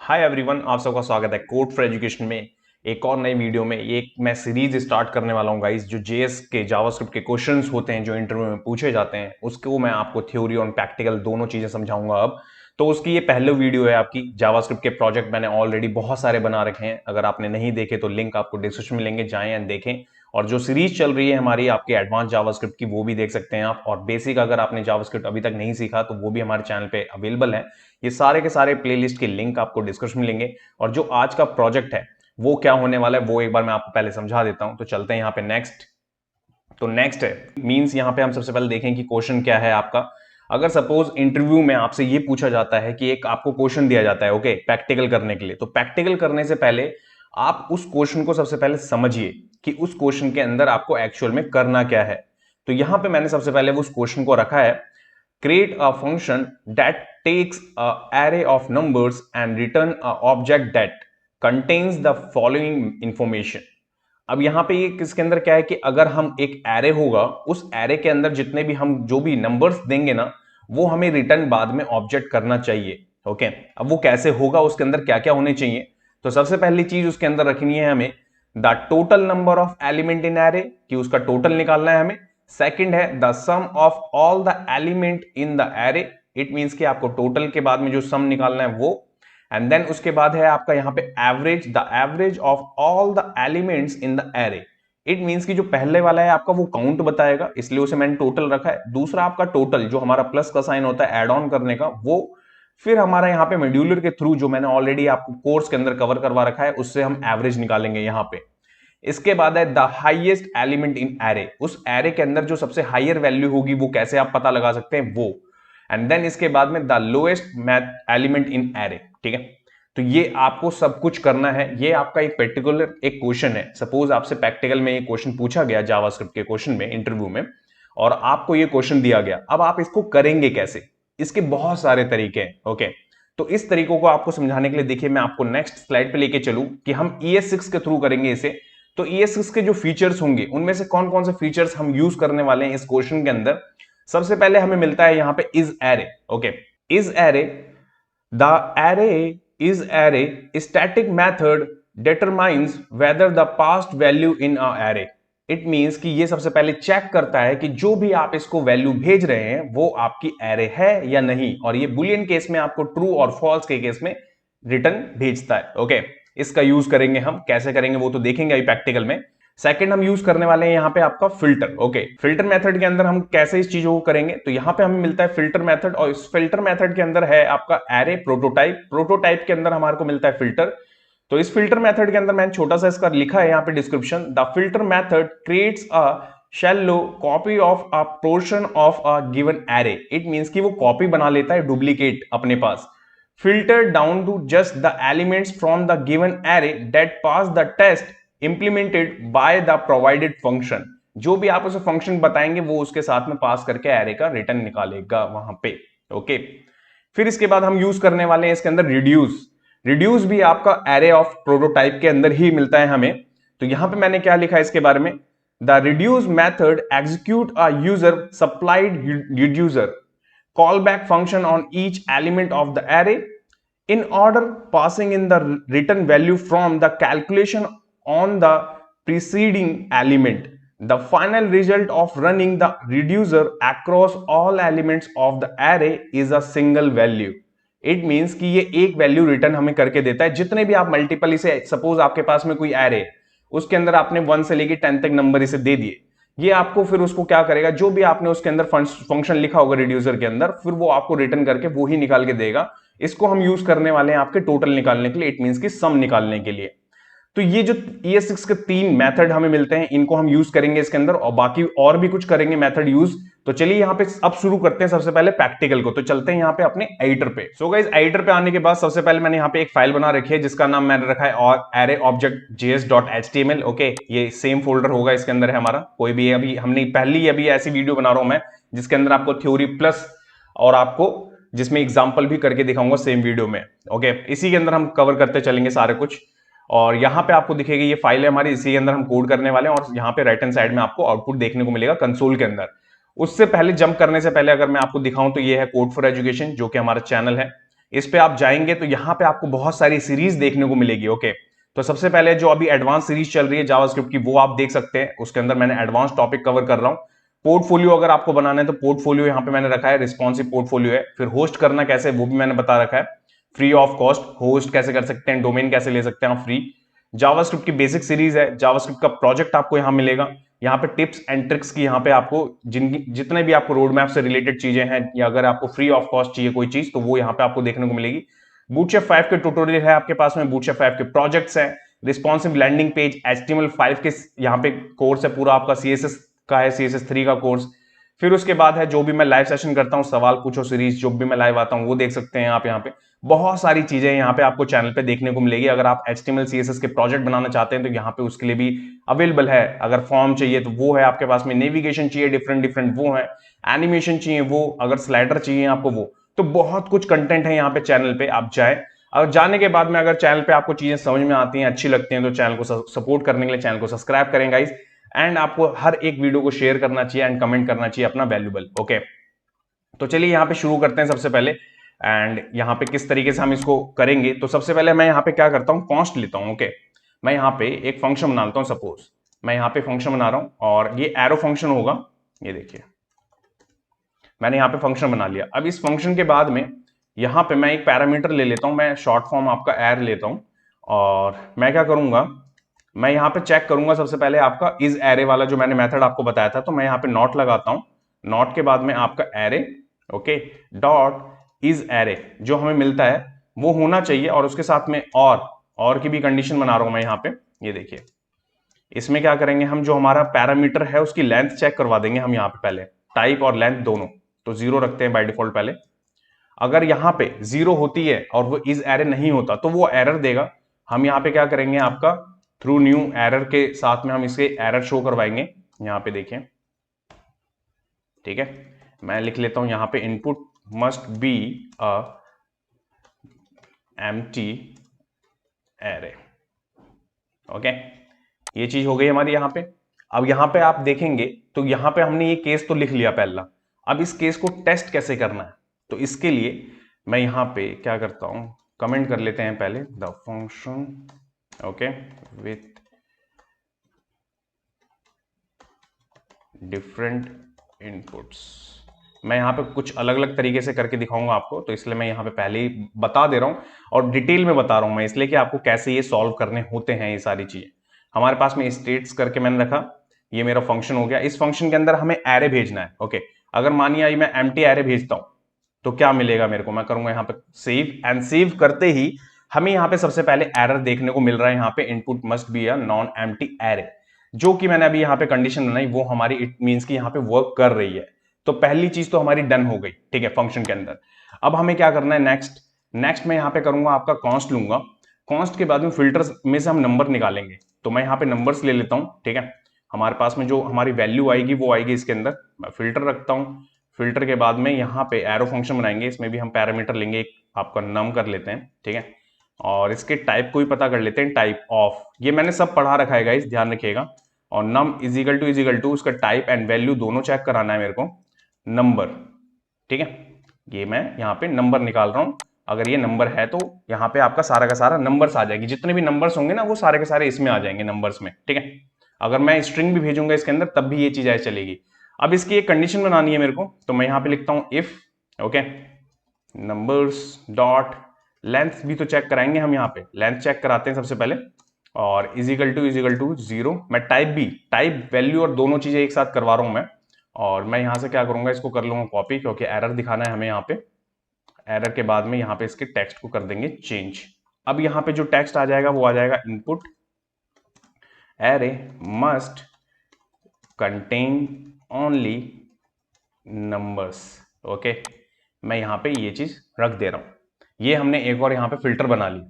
Hi everyone, आप सबका स्वागत है कोड फॉर एजुकेशन में एक और नई वीडियो में। एक मैं सीरीज स्टार्ट करने वाला हूं गाइस, जो जेएस के जावास्क्रिप्ट के क्वेश्चंस होते हैं जो इंटरव्यू में पूछे जाते हैं, उसको मैं आपको थ्योरी और प्रैक्टिकल दोनों चीजें समझाऊंगा अब। तो उसकी ये पहले वीडियो है आपकी। जावास्क्रिप्ट के प्रोजेक्ट मैंने ऑलरेडी बहुत सारे बना रखे हैं, अगर आपने नहीं देखे तो लिंक आपको डिस्क्रिप्शन में मिलेंगे, जाएं एंड देखें। और जो सीरीज चल रही है हमारी आपके एडवांस जावास्क्रिप्ट की, वो भी देख सकते हैं आप। और बेसिक अगर आपने जावास्क्रिप्ट अभी तक नहीं सीखा तो वो भी हमारे चैनल पे अवेलेबल है। ये सारे के सारे प्लेलिस्ट के लिंक आपको डिस्क्रिप्शन में मिलेंगे। और जो आज का प्रोजेक्ट है वो क्या होने वाला है वो एक बार मैं आपको पहले समझा देता हूं। तो चलते हैं यहाँ पे नेक्स्ट। तो नेक्स्ट है मींस, यहाँ पे हम सबसे पहले देखें कि क्वेश्चन क्या है आपका। अगर सपोज इंटरव्यू में आपसे ये पूछा जाता है कि एक आपको क्वेश्चन दिया जाता है ओके प्रैक्टिकल करने के लिए, तो प्रैक्टिकल करने से पहले आप उस क्वेश्चन को सबसे पहले समझिए कि उस क्वेश्चन के अंदर आपको एक्चुअल में करना क्या है। तो यहां पे मैंने सबसे पहले उस क्वेश्चन को रखा है, create a function that takes an array of numbers and return a object that contains the following information। अब यहां पे ये किसके अंदर क्या है कि अगर हम एक एरे होगा, उस एरे के अंदर जितने भी हम जो भी नंबर्स देंगे ना, वो हमें रिटर्न बाद में ऑब्जेक्ट करना चाहिए। ओके, अब वो कैसे होगा, उसके अंदर क्या क्या होने चाहिए। तो सबसे पहली चीज उसके अंदर रखनी है हमें the total number of element in array, कि उसका टोटल निकालना है हमें। सेकंड है the sum of all the element in the array, it means कि आपको टोटल के बाद में जो सम निकालना है वो। एंड देन उसके बाद है आपका यहाँ पे average, the average of all the elements in the array. It means कि जो पहले वाला है आपका वो काउंट बताएगा, इसलिए उसे मैंने टोटल रखा है। दूसरा आपका टोटल जो हमारा प्लस का साइन होता है ऐड ऑन करने का, वो फिर हमारा यहाँ पे मॉड्यूलर के थ्रू जो मैंने ऑलरेडी आपको कोर्स के अंदर कवर करवा रखा है, उससे हम एवरेज निकालेंगे यहाँ पे। इसके बाद है the highest element in array, उस एरे के अंदर जो सबसे हाईयर वैल्यू होगी वो कैसे आप पता लगा सकते हैं वो। एंड देन इसके बाद में the lowest math element in array. ठीक है, तो ये आपको सब कुछ करना है। ये आपका एक पर्टिकुलर एक क्वेश्चन है। सपोज आपसे प्रैक्टिकल में ये क्वेश्चन पूछा गया जावास्क्रिप्ट के क्वेश्चन में इंटरव्यू में, और आपको ये क्वेश्चन दिया गया, अब आप इसको करेंगे कैसे। इसके बहुत सारे तरीके हैं। ओके, तो इस तरीकों को आपको समझाने के लिए देखिए मैं आपको नेक्स्ट स्लाइड पे लेके चलूं कि हम ES6 के थ्रू करेंगे इसे। तो ES6 के जो फीचर्स होंगे उनमें से कौन कौन से फीचर्स हम यूज करने वाले हैं इस क्वेश्चन के अंदर। सबसे पहले हमें मिलता है यहाँ पे is array. Okay, is array, the array is array static method determines whether the past value in a array. It means कि ये सबसे पहले चेक करता है कि जो भी आप इसको वैल्यू भेज रहे हैं वो आपकी एरे है या नहीं, और ये बुलियन केस में आपको ट्रू और फॉल्स के केस में रिटर्न भेजता है। ओके, इसका यूज करेंगे हम, कैसे करेंगे वो तो देखेंगे अभी प्रैक्टिकल में। सेकंड हम यूज करने वाले हैं यहाँ पे आपका फिल्टर। ओके, फिल्टर मेथड के अंदर हम कैसे इस चीजों को करेंगे, तो यहाँ पे हमें मिलता है फिल्टर मेथड, और इस फिल्टर मेथड के अंदर है आपका एरे प्रोटोटाइप। प्रोटोटाइप के अंदर हमारे को मिलता है फिल्टर। तो इस फिल्टर मेथड के अंदर मैंने छोटा सा इसका लिखा है यहाँ पे description, the filter method creates a shallow copy of a portion of a given array. It means कि वो कॉपी बना लेता है डुप्लीकेट अपने पास। filter down to just the elements from the given array that pass the test implemented by the provided function। जो भी आप उसे फंक्शन बताएंगे वो उसके साथ में पास करके एरे का रिटर्न निकालेगा वहां पे। ओके, फिर इसके बाद हम यूज करने वाले हैं इसके अंदर रिड्यूस। रिड्यूस भी आपका एरे ऑफ प्रोटोटाइप के अंदर ही मिलता है हमें। तो यहां पे मैंने क्या लिखा है इसके बारे में, the reduce method execute a user supplied reducer callback function on each element of the array in order passing in the return value from the calculation on the preceding element। The final result of running the reducer across all elements of the array is a single value। It means कि ये एक value return हमें करके देता है। जितने भी आप मल्टीपल इसे, सपोज आपके पास में कोई एरे, उसके अंदर आपने 1 से लेके 10 तक नंबर इसे दे दिए, ये आपको फिर उसको क्या करेगा, जो भी आपने उसके अंदर फंक्शन लिखा होगा रिड्यूसर के अंदर, फिर वो आपको रिटर्न करके वो ही निकाल के देगा। इसको हम यूज करने वाले हैं आपके टोटल निकालने के लिए, इट मींस कि सम निकालने के लिए। तो ये जो ES6 के 3 मेथड हमें मिलते हैं, इनको हम यूज करेंगे इसके अंदर, और बाकी और भी कुछ करेंगे मेथड यूज। तो चलिए यहाँ पे अब शुरू करते हैं सबसे पहले प्रैक्टिकल को। तो चलते हैं यहाँ पे अपने एडिटर पे। सो गाइस, एडिटर पे आने के बाद सबसे पहले मैंने यहाँ पे एक फाइल बना रखी है जिसका नाम मैंने रखा है और एरे ऑब्जेक्ट js.html। ओके, ये सेम फोल्डर होगा, इसके अंदर है हमारा कोई भी। अभी हमने पहली अभी ऐसी वीडियो बना रहा हूं मैं जिसके अंदर आपको थ्योरी प्लस और आपको जिसमें एग्जाम्पल भी करके दिखाऊंगा सेम वीडियो में। ओके, इसी के अंदर हम कवर करते चलेंगे सारे कुछ। और यहाँ पे आपको दिखेगी ये फाइल है हमारी, इसी के अंदर हम कोड करने वाले हैं, और यहाँ पे राइट हैंड साइड में आपको आउटपुट देखने को मिलेगा कंसोल के अंदर। उससे पहले जंप करने से पहले अगर मैं आपको दिखाऊं तो ये है कोड फॉर एजुकेशन, जो कि हमारा चैनल है। इस पे आप जाएंगे तो यहाँ पे आपको बहुत सारी सीरीज देखने को मिलेगी। ओके, तो सबसे पहले जो अभी एडवांस सीरीज चल रही है जावास्क्रिप्ट की, वो आप देख सकते हैं। उसके अंदर मैंने एडवांस टॉपिक कवर कर रहा हूं। पोर्टफोलियो अगर आपको बनाना है तो पोर्टफोलियो यहाँ पे मैंने रखा है, रिस्पॉन्सिव पोर्टफोलियो है। फिर होस्ट करना कैसे वो भी मैंने बता रखा है, फ्री ऑफ कॉस्ट होस्ट कैसे कर सकते हैं, डोमेन कैसे ले सकते हैं आप फ्री। जावास्क्रिप्ट की बेसिक सीरीज है, जावास्क्रिप्ट का प्रोजेक्ट आपको यहाँ मिलेगा। यहाँ पे टिप्स एंड ट्रिक्स की यहाँ पे आपको जितने भी आपको रोड मैप से रिलेटेड चीजें हैं, या अगर आपको फ्री ऑफ कॉस्ट चाहिए कोई चीज, तो वो यहाँ पे आपको देखने को मिलेगी। बूटस्ट्रैप 5 के ट्यूटोरियल है आपके पास में, बूटस्ट्रैप 5 के प्रोजेक्ट्स हैं, रिस्पॉन्सिव लैंडिंग पेज HTML5 के यहाँ पे कोर्स है पूरा आपका, CSS का है, CSS3 का कोर्स। फिर उसके बाद है जो भी मैं लाइव सेशन करता हूँ, सवाल पूछो सीरीज, जो भी मैं लाइव आता हूँ वो देख सकते हैं आप। यहाँ पे बहुत सारी चीजें यहाँ पे आपको चैनल पे देखने को मिलेगी। अगर आप HTML CSS के प्रोजेक्ट बनाना चाहते हैं तो यहाँ पे उसके लिए भी अवेलेबल है। अगर फॉर्म चाहिए तो वो है आपके पास में, नेविगेशन चाहिए डिफरेंट डिफरेंट वो है, एनिमेशन चाहिए वो, अगर स्लाइडर चाहिए आपको वो, तो बहुत कुछ कंटेंट है यहाँ पे चैनल पे। आप जाए, और जाने के बाद में अगर चैनल पे आपको चीजें समझ में आती हैं, अच्छी लगती हैं, तो चैनल को सपोर्ट करने के लिए चैनल को सब्सक्राइब करें गाइस। एंड आपको हर एक वीडियो को शेयर करना चाहिए एंड कमेंट करना चाहिए अपना वैल्यूबल। ओके, तो चलिए यहाँ पे शुरू करते हैं सबसे पहले। एंड यहाँ पे किस तरीके से हम इसको करेंगे, तो सबसे पहले मैं यहाँ पे क्या करता हूँ, कॉन्स्ट लेता हूँ। ओके, मैं यहाँ पे एक फंक्शन बना लेता हूँ। सपोज मैं यहाँ पे फंक्शन बना रहा हूँ और ये एरो फंक्शन होगा। ये देखिए मैंने यहाँ पे फंक्शन बना लिया। अब इस फंक्शन के बाद में यहाँ पे मैं एक पैरामीटर ले लेता हूँ, मैं शॉर्ट फॉर्म आपका एर लेता हूँ। और मैं क्या करूंगा, मैं यहाँ पे चेक करूंगा सबसे पहले आपका इज एरे वाला जो मैंने मेथड आपको बताया था, तो मैं यहाँ पे नॉट लगाता हूँ। नॉट के बाद में आपका array, okay, dot is array जो हमें मिलता है वो होना चाहिए, और उसके साथ में और की भी कंडीशन बना रहा हूं मैं यहाँ पे। ये देखिए इसमें क्या करेंगे हम, जो हमारा पैरामीटर है उसकी लेंथ चेक करवा देंगे हम यहाँ पे पहले, टाइप और लेंथ दोनों। तो 0 रखते हैं बाय डिफॉल्ट पहले। अगर यहाँ पे 0 होती है और वो इज एरे नहीं होता तो वो एरर देगा। हम यहाँ पे क्या करेंगे, आपका थ्रू न्यू एरर के साथ में हम इसके एरर शो करवाएंगे। यहाँ पे देखें, ठीक है, मैं लिख लेता हूं यहाँ पे input must be a empty array. Okay, ये चीज हो गई हमारी यहाँ पे। अब यहाँ पे आप देखेंगे तो यहाँ पे हमने ये केस तो लिख लिया पहला। अब इस केस को टेस्ट कैसे करना है, तो इसके लिए मैं यहाँ पे क्या करता हूं, कमेंट कर लेते हैं पहले the function, okay, with different inputs. मैं यहाँ पे कुछ अलग अलग तरीके से करके दिखाऊंगा आपको, तो इसलिए मैं यहाँ पे पहले ही बता दे रहा हूँ और डिटेल में बता रहा हूँ मैं, इसलिए कि आपको कैसे ये सॉल्व करने होते हैं ये सारी चीजें। हमारे पास में स्टेट्स करके मैंने रखा, ये मेरा फंक्शन हो गया। इस फंक्शन के अंदर हमें एरे भेजना है। ओके, अगर मानिए मैं एम्प्टी एरे भेजता हूँ तो क्या मिलेगा मेरे को, मैं करूंगा यहाँ पे सेव, एंड सेव करते ही हमें यहाँ पे सबसे पहले एरर देखने को मिल रहा है। यहाँ पे input must be a non empty array, जो कि मैंने अभी यहाँ पे कंडीशन बनाई वो हमारी इट मींस कि यहाँ पे वर्क कर रही है। तो पहली चीज तो हमारी डन हो गई, ठीक है, फंक्शन के अंदर। अब हमें क्या करना है, नेक्स्ट मैं यहाँ पे करूंगा आपका कॉन्स्ट लूंगा। कॉन्स्ट के बाद में फिल्टर्स में से हम नंबर निकालेंगे, तो मैं यहाँ पे नंबर्स ले लेता हूँ, ठीक है। हमारे पास में जो हमारी वैल्यू आएगी वो आएगी इसके अंदर। मैं फिल्टर रखता हूँ, फिल्टर के बाद में यहाँ पे एरो फंक्शन बनाएंगे, इसमें भी हम पैरामीटर लेंगे, एक आपका नम कर लेते हैं, ठीक है। और इसके टाइप को भी पता कर लेते हैं, टाइप ऑफ, ये मैंने सब पढ़ा रखा है गाइस, ध्यान रखिएगा। और नम इजिकल टू उसका टाइप एंड वैल्यू दोनों चेक कराना है मेरे को, नंबर, ठीक है। ये मैं यहाँ पे नंबर निकाल रहा हूं, अगर ये नंबर है तो यहाँ पे आपका सारा का सारा नंबर्स आ जाएगी, जितने भी नंबर्स होंगे ना वो सारे के सारे इसमें आ जाएंगे नंबर्स में, ठीक है। अगर मैं स्ट्रिंग भी भेजूंगा इसके अंदर तब भी ये चीज ऐसे चलेगी। अब इसकी एक कंडीशन बनानी है मेरे को, तो मैं यहाँ पे लिखता हूं if, okay, numbers dot length भी तो चेक कराएंगे हम, यहाँ पे लेंथ चेक कराते हैं सबसे पहले, और इजिकल टू 0। मैं टाइप वैल्यू और दोनों चीजें एक साथ करवा रहा हूं मैं। और मैं यहां से क्या करूंगा, इसको कर लूंगा कॉपी, क्योंकि एरर दिखाना है हमें यहाँ पे। एरर के बाद में यहाँ पे इसके टेक्स्ट को कर देंगे चेंज। अब यहाँ पे जो टेक्स्ट आ जाएगा वो आ जाएगा input array must contain only numbers. Okay, मैं यहाँ पे ये चीज रख दे रहा हूं। ये हमने एक और यहाँ पे फिल्टर बना ली।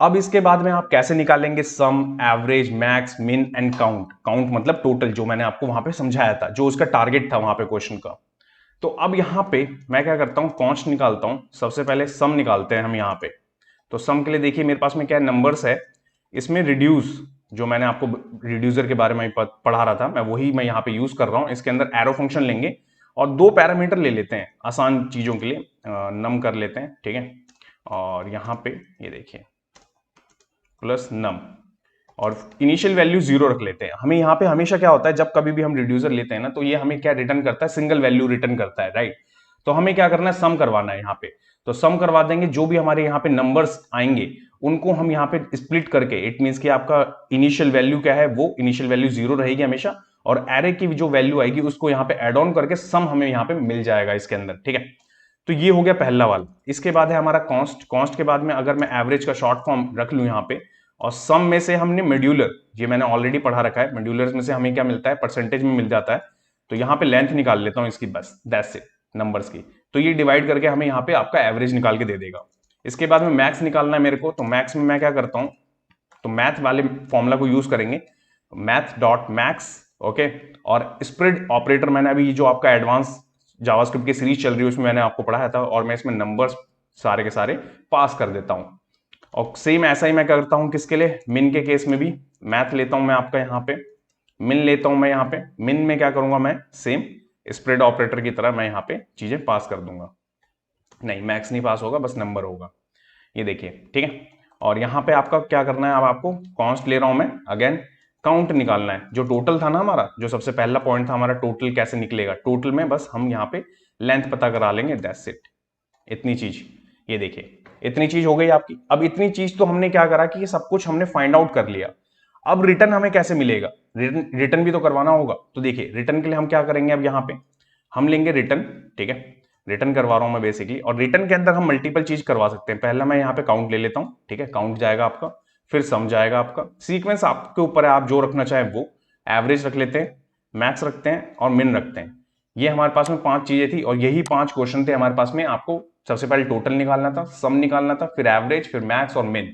अब इसके बाद में आप कैसे निकालेंगे सम, एवरेज, मैक्स, मिन एंड काउंट। काउंट मतलब टोटल, जो मैंने आपको वहां पे समझाया था, जो उसका टारगेट था वहां पे क्वेश्चन का। तो अब यहाँ पे मैं क्या करता हूँ, कॉन्स्ट निकालता हूँ। सबसे पहले सम निकालते हैं हम यहाँ पे। तो सम के लिए देखिए मेरे पास में क्या नंबर्स है, इसमें रिड्यूस, जो मैंने आपको रिड्यूसर के बारे में पढ़ा रहा था, मैं यहाँ पे यूज कर रहा हूँ। इसके अंदर एरो फंक्शन लेंगे और दो पैरामीटर ले लेते हैं आसान चीजों के लिए, नम कर लेते हैं, ठीक है। और यहाँ पे ये देखिए प्लस नम, और इनिशियल वैल्यू 0 रख लेते हैं। हमें यहाँ पे हमेशा क्या होता है, जब कभी भी हम रिड्यूसर लेते हैं ना, तो ये हमें क्या रिटर्न करता है, सिंगल वैल्यू रिटर्न करता है, राइट। तो हमें क्या करना है, सम करवाना है यहाँ पे। तो सम करवा देंगे, जो भी हमारे यहाँ पे नंबर्स आएंगे उनको हम यहाँ पे स्प्लिट करके, इट मीन्स कि आपका इनिशियल वैल्यू क्या है, वो इनिशियल वैल्यू 0 रहेगी हमेशा, और एरे की जो वैल्यू आएगी उसको यहाँ पे एड ऑन करके सम हमें यहाँ पे मिल जाएगा इसके अंदर, ठीक है। तो ये हो गया पहला वाला। इसके बाद है हमारा कॉन्स्ट। कॉन्स्ट के बाद में अगर मैं एवरेज का शॉर्ट फॉर्म रख लूं यहाँ पे, और सम में से हमने मॉड्यूलर, ये मैंने ऑलरेडी पढ़ा रखा है, मॉड्यूलर में से हमें क्या मिलता है, परसेंटेज में मिल जाता है। तो यहाँ पे लेंथ निकाल लेता हूँ इसकी, बस दैट्स इट, नंबर्स की। तो ये डिवाइड करके हमें यहाँ पे आपका एवरेज निकाल के दे देगा। इसके बाद में मैक्स निकालना है मेरे को। तो मैक्स में मैं क्या करता हूँ, तो मैथ वाले फॉर्मूला को यूज करेंगे, मैथ डॉट मैक्स, ओके। और स्प्रेड ऑपरेटर मैंने अभी जो आपका एडवांस जावास्क्रिप्ट की सीरीज चल रही है उसमें मैंने आपको पढ़ाया था, और मैं इसमें नंबर्स सारे के सारे पास कर देता हूं। और सेम ऐसा ही मैं करता हूं किसके लिए, मिन के केस में भी मैथ लेता हूं मैं आपका यहाँ पे, मिन लेता हूं मैं यहाँ पे। मिन में क्या करूंगा मैं, सेम स्प्रेड ऑपरेटर की तरह मैं यहाँ पे चीजें पास कर दूंगा। नहीं, मैक्स नहीं पास होगा, बस नंबर होगा, ये देखिए, ठीक है। और यहाँ पे आपका क्या करना है, अब आपको कॉन्स्ट ले रहा हूं मैं, अगेन काउंट निकालना है। जो टोटल था ना हमारा, जो सबसे पहला पॉइंट था हमारा, टोटल कैसे निकलेगा, टोटल में बस हम यहाँ पे लेंथ पता करा लेंगे, दैट्स इट, इतनी चीज। ये देखिए इतनी चीज हो गई आपकी। अब इतनी चीज तो हमने क्या करा कि ये सब कुछ हमने फाइंड आउट कर लिया। अब रिटर्न हमें कैसे मिलेगा, रिटर्न भी तो करवाना होगा। तो देखिए रिटर्न के लिए हम क्या करेंगे, अब यहाँ पे हम लेंगे रिटर्न, ठीक है। रिटर्न करवा रहा हूं मैं बेसिकली, और रिटर्न के अंदर हम मल्टीपल चीज करवा सकते हैं। पहला मैं यहाँ पे काउंट ले लेता हूं, ठीक है, काउंट जाएगा आपका, फिर सम जाएगा आपका। सीक्वेंस आपके ऊपर है, आप जो रखना चाहें वो। एवरेज रख लेते हैं, मैक्स रखते हैं, और मिन रखते हैं। ये हमारे पास में 5 चीजें थी, और यही 5 क्वेश्चन थे हमारे पास में। आपको सबसे पहले टोटल निकालना था, सम निकालना था, फिर एवरेज, फिर मैक्स और मिन।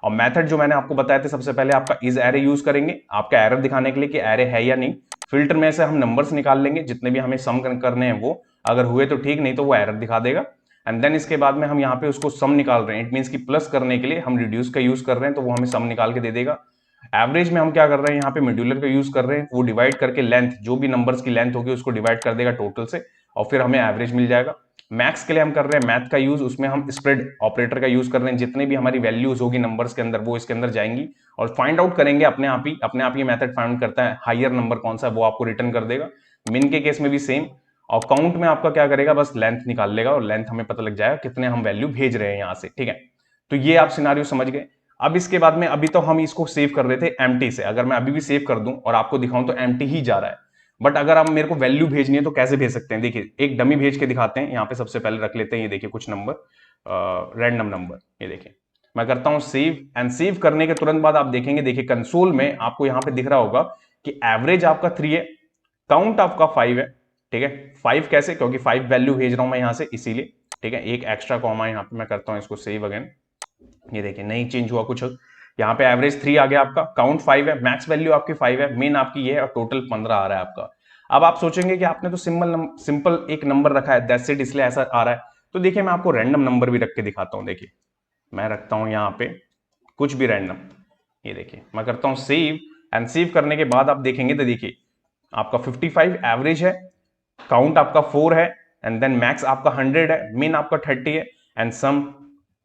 और मेथड जो मैंने आपको बताया था, सबसे पहले आपका इज एरे यूज करेंगे, आपका एरर दिखाने के लिए कि एरे है या नहीं। फिल्टर में से हम नंबर्स निकाल लेंगे, जितने भी हमें सम करने हैं वो, अगर हुए तो ठीक, नहीं तो वो एरर दिखा देगा। एंड देन इसके बाद में हम यहाँ पे उसको सम निकाल रहे हैं, इट मीन्स कि प्लस करने के लिए हम रिड्यूस का यूज कर रहे हैं, तो वो हमें सम निकाल के दे देगा। एवरेज में हम क्या कर रहे हैं, यहाँ पे मॉड्यूलर का यूज कर रहे हैं, वो डिवाइड करके लेंथ, जो भी नंबर्स की लेंथ होगी उसको डिवाइड कर देगा टोटल से, और फिर हमें एवरेज मिल जाएगा। मैक्स के लिए हम कर रहे हैं मैथ का यूज, उसमें हम स्प्रेड ऑपरेटर का यूज कर रहे हैं। जितने भी हमारी वैल्यूज होगी नंबर्स के अंदर वो इसके अंदर जाएंगी, और फाइंड आउट करेंगे अपने आप ये मेथड फाइंड करता है हायर नंबर कौन सा है, वो आपको रिटर्न कर देगा। मिन के केस में भी सेम। और काउंट में आपका क्या करेगा, बस लेंथ निकाल लेगा, और लेंथ हमें पता लग जाएगा कितने हम वैल्यू भेज रहे हैं यहाँ से, ठीक है। तो ये आप सिनारियो समझ गए। अब इसके बाद में, अभी तो हम इसको सेव कर रहे थे एम्प्टी से, अगर मैं अभी भी सेव कर दूं और आपको दिखाऊं तो एम्प्टी ही जा रहा है। बट अगर आप मेरे को वैल्यू भेजनी है तो कैसे भेज सकते हैं, देखिए एक डमी भेज के दिखाते हैं। यहाँ पे सबसे पहले रख लेते हैं, ये देखिए कुछ नंबर, रैंडम नंबर, ये देखिए मैं करता हूं सेव। एंड सेव करने के तुरंत बाद आप देखेंगे, देखिए कंसोल में आपको यहाँ पे दिख रहा होगा कि एवरेज आपका 3 है, काउंट आपका 5 है, ठीक है। 5 कैसे, क्योंकि 5 वैल्यू भेज रहा हूं मैं यहाँ से, इसीलिए, ठीक है। एक एक्स्ट्रा कॉमा यहाँ पे मैं करता हूं, इसको सेव अगेन। ये देखिए नहीं चेंज हुआ कुछ, यहाँ पे एवरेज 3 आ गया आपका, काउंट 5 है, मैक्स वैल्यू आपकी 5 है, मेन आपकी ये है, और टोटल 15 आ रहा है आपका। अब आप सोचेंगे कि आपने तो सिंपल एक नंबर रखा है, दैट्स इट, इसलिए ऐसा आ रहा है। तो देखिए मैं आपको रैंडम नंबर भी रख के दिखाता हूँ। देखिए मैं रखता हूँ यहाँ पे कुछ भी रैंडम, ये देखिए मैं करता हूँ सेव। एंड सेव करने के बाद आप देखेंगे तो देखिए आपका 55 एवरेज है, काउंट आपका 4 है, एंड देन मैक्स आपका 100 है, मिन आपका 30 है, एंड सम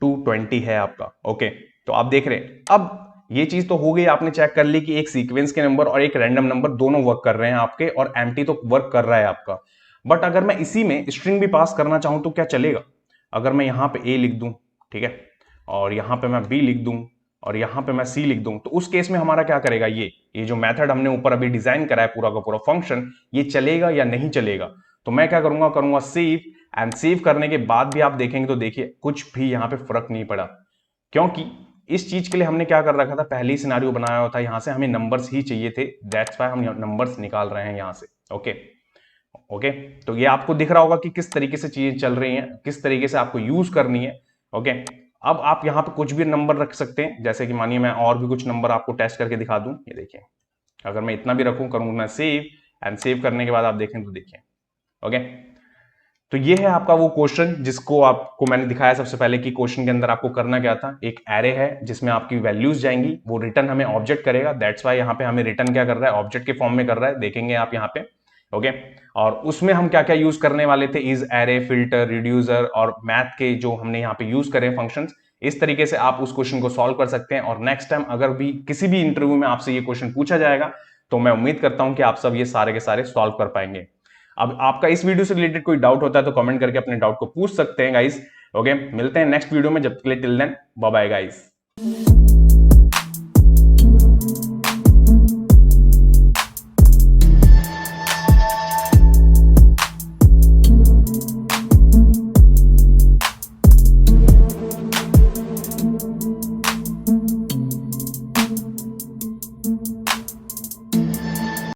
220 है आपका, ओके। तो आप देख रहे हैं, अब ये चीज तो हो गई, आपने चेक कर ली कि एक सीक्वेंस के नंबर और एक रैंडम नंबर दोनों वर्क कर रहे हैं आपके, और एम्प्टी तो वर्क कर रहा है आपका। बट अगर मैं इसी में स्ट्रिंग भी पास करना चाहूं तो क्या चलेगा, अगर मैं यहां पे ए लिख दूं, ठीक है, और यहां पे मैं बी लिख दूं, और यहां पे मैं सी लिख दूं, तो उस केस में हमारा क्या करेगा, ये जो मेथड हमने ऊपर अभी डिजाइन करा है पूरा का पूरा फंक्शन, ये चलेगा या नहीं चलेगा। तो मैं क्या करूंगा सेव। एंड सेव करने के बाद भी आप देखेंगे तो देखिए कुछ भी यहाँ पे फर्क नहीं पड़ा, क्योंकि इस चीज के लिए हमने क्या कर रखा था, पहले ही सिनारियो बनाया हुआ था, यहां से हमें नंबर्स ही चाहिए थे, दैट्स व्हाई हम नंबर्स निकाल रहे हैं यहां से, ओके। ओके, तो ये आपको दिख रहा होगा कि किस तरीके से चीजें चल रही हैं, किस तरीके से आपको यूज करनी है, ओके। अब आप यहाँ पे कुछ भी नंबर रख सकते हैं, जैसे कि मानिए मैं और भी कुछ नंबर आपको टेस्ट करके दिखा दूं। ये देखिए अगर मैं इतना भी रखूं, करूं मैं सेव, एंड सेव करने के बाद आप देखें तो देखिए, ओके। तो ये है आपका वो क्वेश्चन जिसको आपको मैंने दिखाया सबसे पहले कि क्वेश्चन के अंदर आपको करना क्या था। एक एरे है जिसमें आपकी वैल्यूज जाएंगी, वो रिटर्न हमें ऑब्जेक्ट करेगा, दैट्स वाई यहाँ पे हमें रिटर्न क्या कर रहा है, ऑब्जेक्ट के फॉर्म में कर रहा है, देखेंगे आप यहाँ पे। ओके। और उसमें हम क्या क्या यूज करने वाले थे, इज, एरे, फिल्टर, रिड्यूसर और मैथ के जो हमने यहाँ पे यूज करे फंक्शंस। इस तरीके से आप उस क्वेश्चन को सॉल्व कर सकते हैं, और नेक्स्ट टाइम अगर भी किसी भी इंटरव्यू में आपसे ये क्वेश्चन पूछा जाएगा तो मैं उम्मीद करता हूं कि आप सब ये सारे के सारे सॉल्व कर पाएंगे। अब आपका इस वीडियो से रिलेटेड कोई डाउट होता है तो कमेंट करके अपने डाउट को पूछ सकते हैं गाइस। ओके, मिलते हैं नेक्स्ट वीडियो में, जब तक के लिए till then bye bye guys.